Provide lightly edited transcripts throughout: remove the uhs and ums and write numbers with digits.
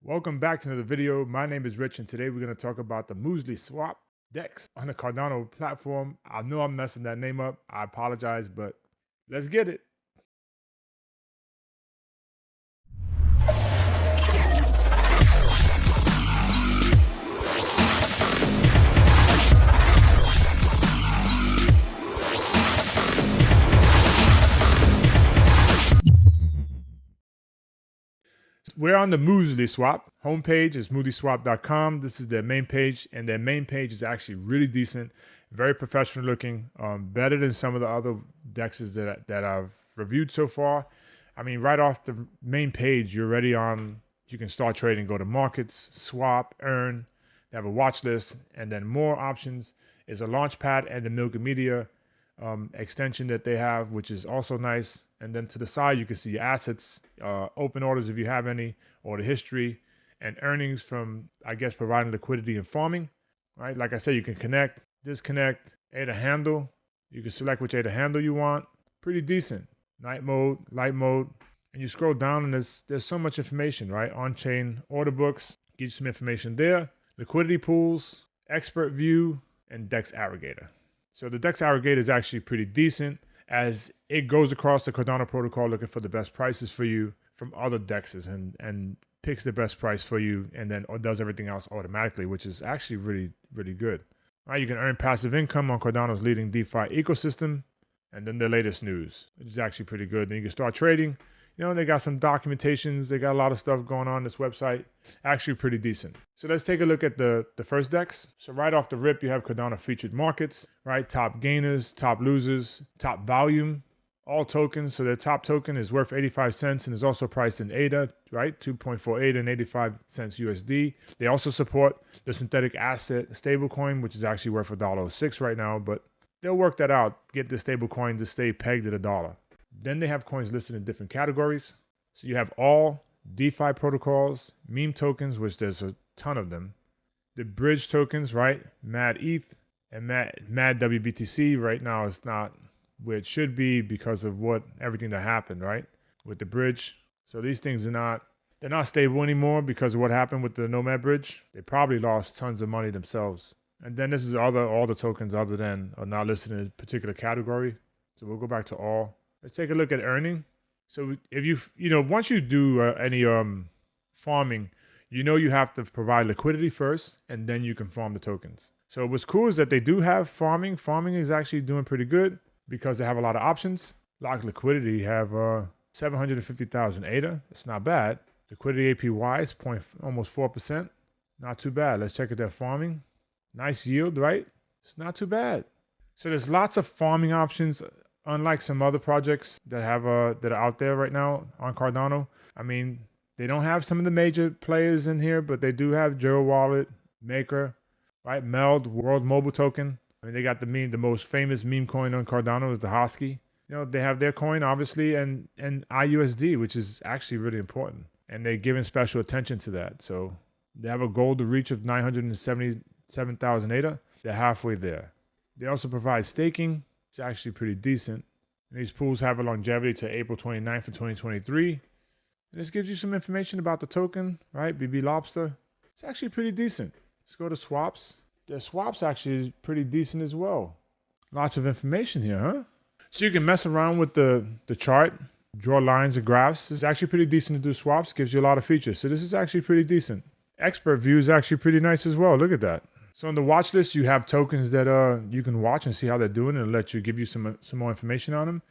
Welcome back to another video. My name is Rich, and today we're going to talk about the Muesli Swap DEX on the Cardano platform. I know I'm messing that name up. I apologize, but let's get it. We're on the Muesli Swap homepage. Is MuseliSwap.com. This is their main page, and their main page is actually really decent, very professional looking, better than some of the other DEXs that I've reviewed so far. I mean, right off the main page, you're already on. You can start trading, go to markets, swap, earn. They have a watch list, and then more options is a launch pad and the Milk Media extension that they have, which is also nice. And then to the side, you can see your assets, open orders if you have any, or the history, and earnings from, I guess, providing liquidity and farming, right? Like I said, you can connect, disconnect, ADA handle. You can select which ADA handle you want. Pretty decent. Night mode, light mode. And you scroll down and there's so much information, right? On-chain order books, give you some information there. Liquidity pools, expert view, and DEX aggregator. So the DEX aggregator is actually pretty decent, as it goes across the Cardano protocol looking for the best prices for you from other DEXs and picks the best price for you, and then does everything else automatically, which is actually really, really good. All right, you can earn passive income on Cardano's leading DeFi ecosystem, and then the latest news, which is actually pretty good. Then you can start trading. You know, they got some documentations. They got a lot of stuff going on this website. Actually pretty decent. So let's take a look at the first DEX. So right off the rip, you have Cardano featured markets, right? Top gainers, top losers, top volume, all tokens. So their top token is worth 85 cents and is also priced in ADA, right? 2.48 and 85 cents USD. They also support the synthetic asset stablecoin, which is actually worth $1.06 right now, but they'll work that out, get the stablecoin to stay pegged at $1. Then they have coins listed in different categories. So you have all DeFi protocols, meme tokens, which there's a ton of them. The bridge tokens, right? Mad ETH and Mad WBTC right now is not where it should be because of everything that happened, right? With the bridge. So these things they're not stable anymore because of what happened with the Nomad bridge. They probably lost tons of money themselves. And then this is all the tokens other than are not listed in a particular category. So we'll go back to all. Let's take a look at earning. So if once you do any farming, you have to provide liquidity first, and then you can farm the tokens. So what's cool is that they do have farming. Farming is actually doing pretty good because they have a lot of options. Locked liquidity have 750,000 ADA. It's not bad. Liquidity APY is almost 4%. Not too bad. Let's check out their farming. Nice yield, right? It's not too bad. So there's lots of farming options. Unlike some other projects that are out there right now on Cardano. I mean, they don't have some of the major players in here, but they do have Joe Wallet, Maker, right? Meld, World Mobile Token. I mean, they got the most famous meme coin on Cardano is the Hosky. They have their coin, obviously, and IUSD, which is actually really important. And they're giving special attention to that. So they have a goal to reach of 977,000 ADA. They're halfway there. They also provide staking. It's actually pretty decent. And these pools have a longevity to April 29th of 2023. And this gives you some information about the token, right? BB Lobster. It's actually pretty decent. Let's go to swaps. Their swaps actually pretty decent as well. Lots of information here, huh? So you can mess around with the chart, draw lines and graphs. It's actually pretty decent to do swaps. Gives you a lot of features. So this is actually pretty decent. Expert view is actually pretty nice as well. Look at that. So on the watch list, you have tokens that you can watch and see how they're doing, and let you give you some more information on them.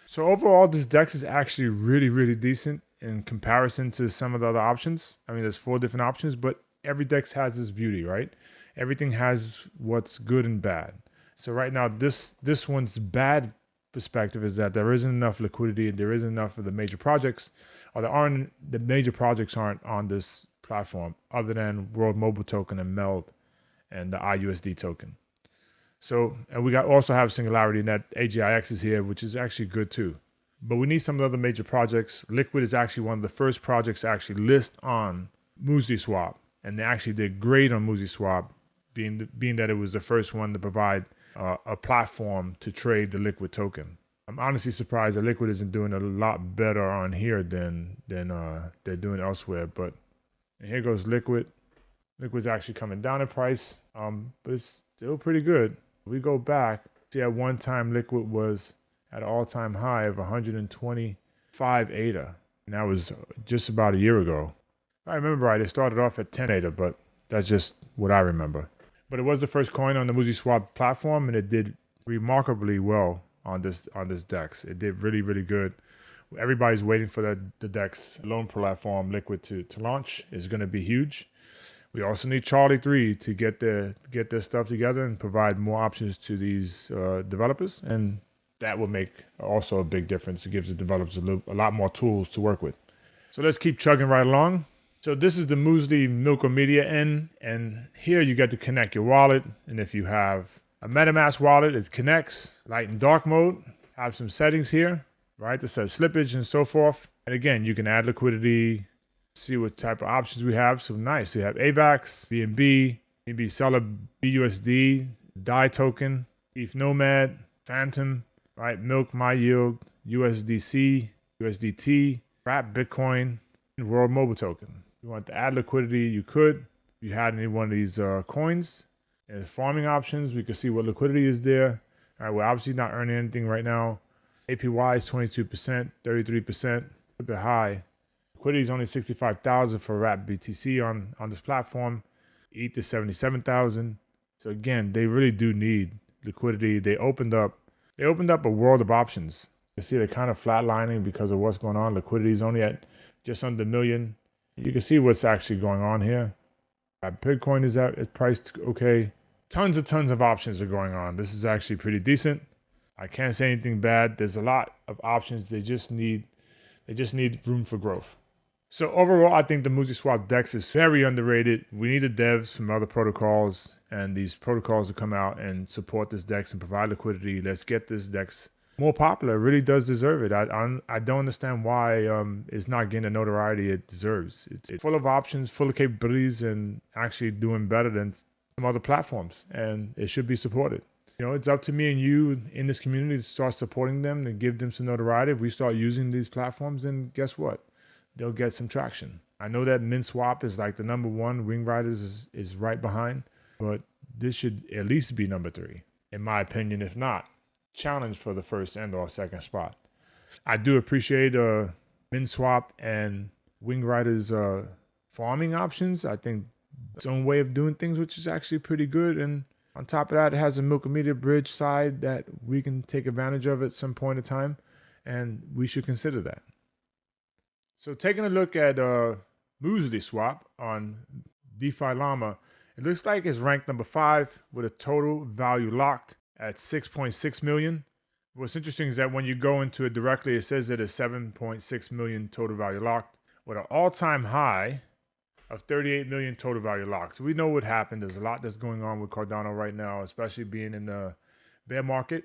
So overall, this DEX is actually really, really decent in comparison to some of the other options. I mean, there's 4 different options, but every DEX has its beauty, right? Everything has what's good and bad. So right now, this one's bad perspective is that there isn't enough liquidity, and there isn't enough of the major projects, or the major projects aren't on this platform other than World Mobile Token and Meld and the IUSD token. So, and we also have Singularity Net AGIX is here, which is actually good too. But we need some of the other major projects. Liquid is actually one of the first projects to actually list on MuseliSwap, and they actually did great on MuseliSwap, being that it was the first one to provide a platform to trade the Liquid token. I'm honestly surprised that Liquid isn't doing a lot better on here than they're doing elsewhere, but And here goes Liquid. Liquid's actually coming down in price, but it's still pretty good. If we go back, see at one time Liquid was at an all-time high of 125 ADA. And that was just about a year ago. If I remember right, it started off at 10 ADA, but that's just what I remember. But it was the first coin on the MuseliSwap platform, and it did remarkably well on this DEX. It did really, really good. Everybody's waiting for the DEX loan platform Liquid to launch. It's going to be huge. We also need Charlie 3 to get their stuff together and provide more options to these developers, and that will make also a big difference. It gives the developers a lot more tools to work with. So let's keep chugging right along. So this is the Muesli Milk or Media end, and here you get to connect your wallet. And if you have a MetaMask wallet, it connects light and dark mode. Have some settings here, right? That says slippage and so forth. And again, you can add liquidity, see what type of options we have. So nice. So you have AVAX, BNB, maybe Seller BUSD, DAI token, ETH Nomad, Phantom, right? Milk, My Yield, USDC, USDT, Wrap Bitcoin, and World Mobile Token. If you want to add liquidity, you could. If you had any one of these coins and farming options, we can see what liquidity is there. All right, we're obviously not earning anything right now. APY is 22%, 33%, a bit high. Liquidity is only 65,000 for Wrap BTC on this platform. ETH is 77,000. So again, they really do need liquidity. They opened up a world of options. You see they're kind of flatlining because of what's going on. Liquidity is only at just under $1 million. You can see what's actually going on here. Bitcoin is priced okay. Tons of options are going on. This is actually pretty decent. I can't say anything bad. There's a lot of options. They just need room for growth. So overall, I think the MuseliSwap DEX is very underrated. We need the devs from other protocols and these protocols to come out and support this DEX and provide liquidity. Let's get this DEX more popular. It really does deserve it. I don't understand why it's not getting the notoriety it deserves. It's full of options, full of capabilities, and actually doing better than some other platforms. And it should be supported. You know, it's up to me and you in this community to start supporting them and give them some notoriety. If we start using these platforms, then guess what? They'll get some traction. I know that MuseliSwap is like the number one. Wing Riders is right behind, but this should at least be number 3, in my opinion. If not, challenge for the first and or second spot. I do appreciate MuseliSwap and Wing Riders farming options. I think its own way of doing things, which is actually pretty good. And on top of that, it has a Milk and Media bridge side that we can take advantage of at some point in time, and we should consider that. So taking a look at MuseliSwap on DeFi Llama, it looks like it's ranked number 5 with a total value locked at 6.6 million. What's interesting is that when you go into it directly, it says that it's 7.6 million total value locked with an all-time high of 38 million total value locked. So we know what happened. There's a lot that's going on with Cardano right now, especially being in the bear market.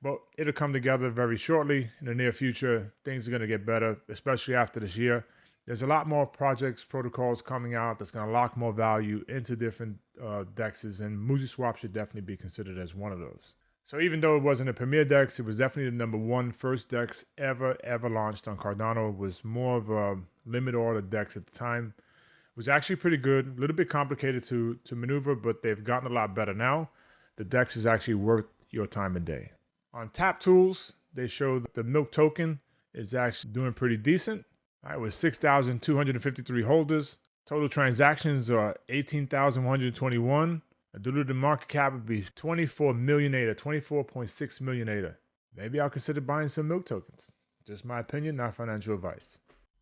But it'll come together very shortly in the near future. Things are going to get better, especially after this year. There's a lot more projects, protocols coming out that's going to lock more value into different DEXs, and MuseliSwap should definitely be considered as one of those. So even though it wasn't a premier DEX, it was definitely the number 1 first DEX ever launched on Cardano. It was more of a limit order DEX at the time. It was actually pretty good, a little bit complicated to maneuver, but they've gotten a lot better now. The DEX is actually worth your time and day. On Tap Tools, they show that the Milk token is actually doing pretty decent. All right, with 6,253 holders. Total transactions are 18,121. A diluted market cap would be 24 million ADA, 24.6 million ADA. Maybe I'll consider buying some Milk tokens. Just my opinion, not financial advice.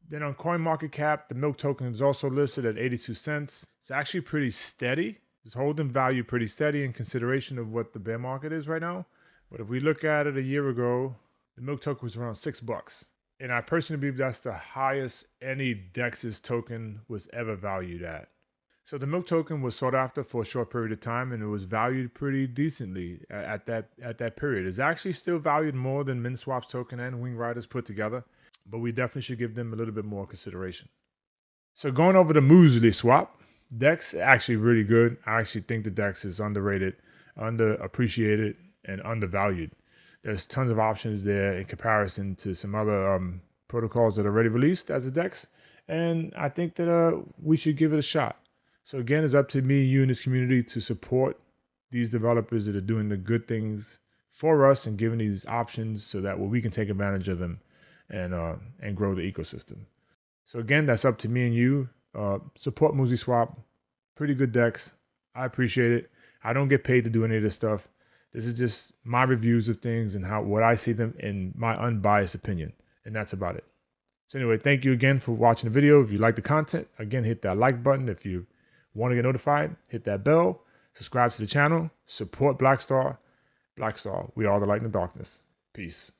Then on CoinMarketCap, the Milk token is also listed at 82 cents. It's actually pretty steady. It's holding value pretty steady in consideration of what the bear market is right now. But if we look at it a year ago, the Milk token was around $6. And I personally believe that's the highest any DEX's token was ever valued at. So the Milk token was sought after for a short period of time, and it was valued pretty decently at that period. It's actually still valued more than MuseliSwap's token and Wing Riders put together, but we definitely should give them a little bit more consideration. So going over the MuseliSwap, DEX actually really good. I actually think the DEX is underrated, underappreciated, and undervalued. There's tons of options there in comparison to some other protocols that are already released as a DEX, and I think that we should give it a shot. So again, it's up to me, you, and this community to support these developers that are doing the good things for us and giving these options so that we can take advantage of them and grow the ecosystem. So again, that's up to me and you. Support MuseliSwap. Pretty good decks. I appreciate it. I don't get paid to do any of this stuff. This is just my reviews of things and what I see them in my unbiased opinion. And that's about it. So anyway, thank you again for watching the video. If you like the content, again, hit that like button. If you want to get notified, hit that bell. Subscribe to the channel. Support Blackstar. Blackstar, we are the light in the darkness. Peace.